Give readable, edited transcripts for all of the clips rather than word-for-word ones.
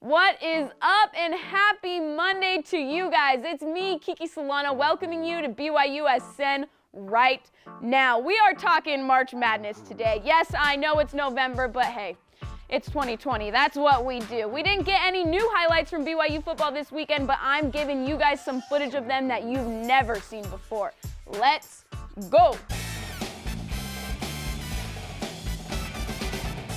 What is up, and happy Monday to you guys. It's me, Kiki Solana, welcoming you to BYUSN right now. We are talking March Madness today. Yes, I know it's November, but hey, it's 2020. That's what we do. We didn't get any new highlights from BYU football this weekend, but I'm giving you guys some footage of them that you've never seen before. Let's go.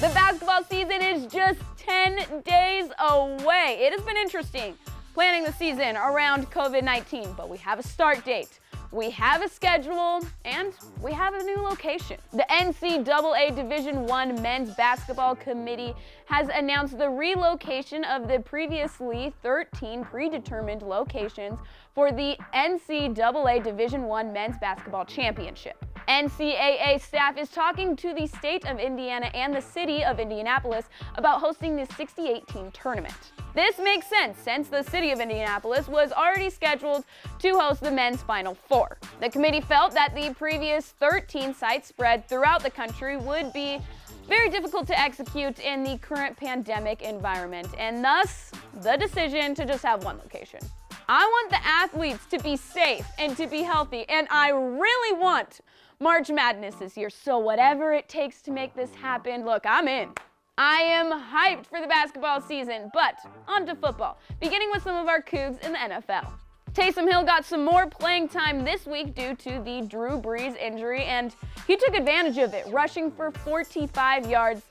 The basketball season is just 10 days away. It has been interesting planning the season around COVID-19, but we have a start date, we have a schedule, and we have a new location. The NCAA Division I Men's Basketball Committee has announced the relocation of the previously 13 predetermined locations for the NCAA Division I Men's Basketball Championship. NCAA staff is talking to the state of Indiana and the city of Indianapolis about hosting the 68-team tournament. This makes sense since the city of Indianapolis was already scheduled to host the men's Final Four. The committee felt that the previous 13 sites spread throughout the country would be very difficult to execute in the current pandemic environment, and thus the decision to just have one location. I want the athletes to be safe and to be healthy, and I really want March Madness this year, so whatever it takes to make this happen, look, I'm in. I am hyped for the basketball season, but on to football, beginning with some of our Cougs in the NFL. Taysom Hill got some more playing time this week due to the Drew Brees injury, and he took advantage of it, rushing for 45 yards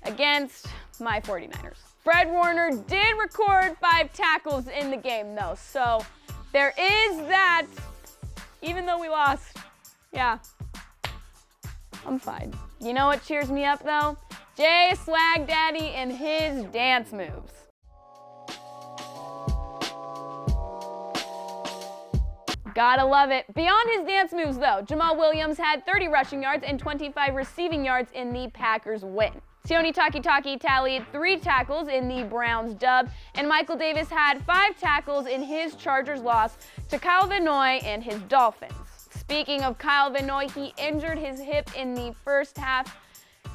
against my 49ers. Fred Warner did record 5 tackles in the game, though, so there is that, even though we lost. Yeah, I'm fine. You know what cheers me up, though? Jay Swag Daddy and his dance moves. Gotta love it. Beyond his dance moves, though, Jamal Williams had 30 rushing yards and 25 receiving yards in the Packers' win. Sione Takitaki tallied 3 tackles in the Browns' dub, and Michael Davis had 5 tackles in his Chargers' loss to Kyle Van Noy and his Dolphins. Speaking of Kyle Van Noy, he injured his hip in the first half.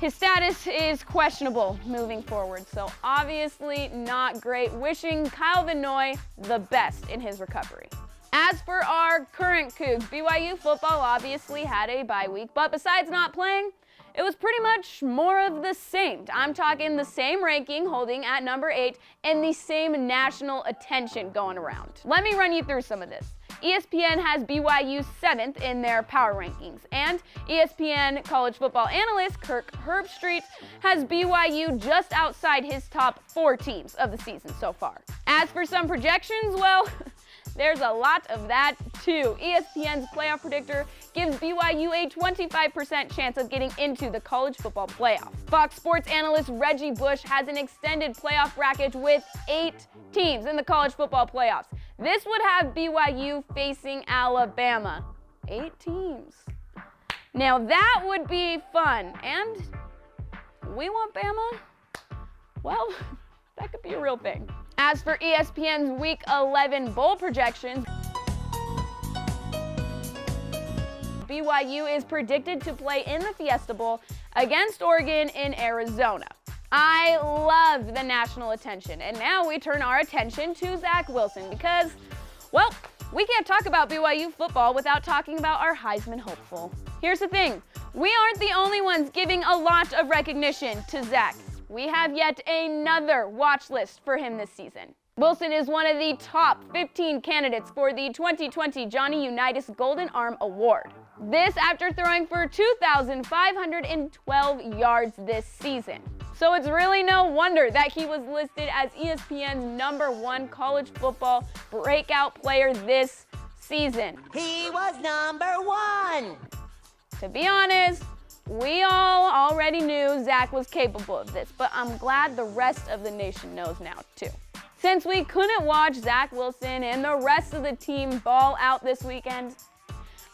His status is questionable moving forward, so obviously not great. Wishing Kyle Van Noy the best in his recovery. As for our current Cougs, BYU football obviously had a bye week, but besides not playing, it was pretty much more of the same. I'm talking the same ranking holding at number 8 and the same national attention going around. Let me run you through some of this. ESPN has BYU 7th in their power rankings, and ESPN college football analyst Kirk Herbstreit has BYU just outside his top 4 teams of the season so far. As for some projections, well, there's a lot of that too. ESPN's playoff predictor gives BYU a 25% chance of getting into the college football playoff. Fox Sports analyst Reggie Bush has an extended playoff bracket with 8 teams in the college football playoffs. This would have BYU facing Alabama. 8 teams. Now that would be fun, and we want Bama? Well, that could be a real thing. As for ESPN's Week 11 bowl projections, BYU is predicted to play in the Fiesta Bowl against Oregon in Arizona. I love the national attention, and now we turn our attention to Zach Wilson because, well, we can't talk about BYU football without talking about our Heisman hopeful. Here's the thing, we aren't the only ones giving a lot of recognition to Zach. We have yet another watch list for him this season. Wilson is one of the top 15 candidates for the 2020 Johnny Unitas Golden Arm Award. This after throwing for 2,512 yards this season. So it's really no wonder that he was listed as ESPN's #1 college football breakout player this season. He was #1! To be honest, we all already knew Zach was capable of this, but I'm glad the rest of the nation knows now too. Since we couldn't watch Zach Wilson and the rest of the team ball out this weekend,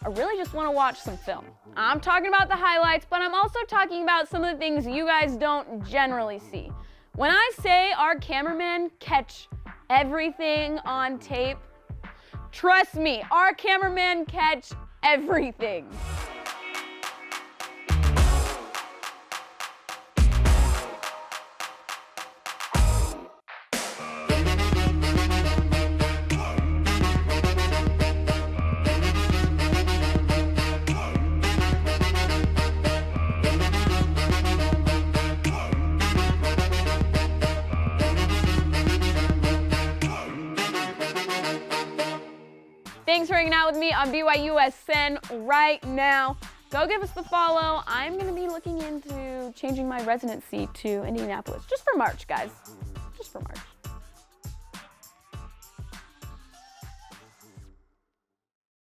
I really just want to watch some film. I'm talking about the highlights, but I'm also talking about some of the things you guys don't generally see. When I say our cameramen catch everything on tape, trust me, our cameramen catch everything. Thanks for hanging out with me on BYUSN right now. Go give us the follow. I'm going to be looking into changing my residency to Indianapolis just for March, guys. Just for March.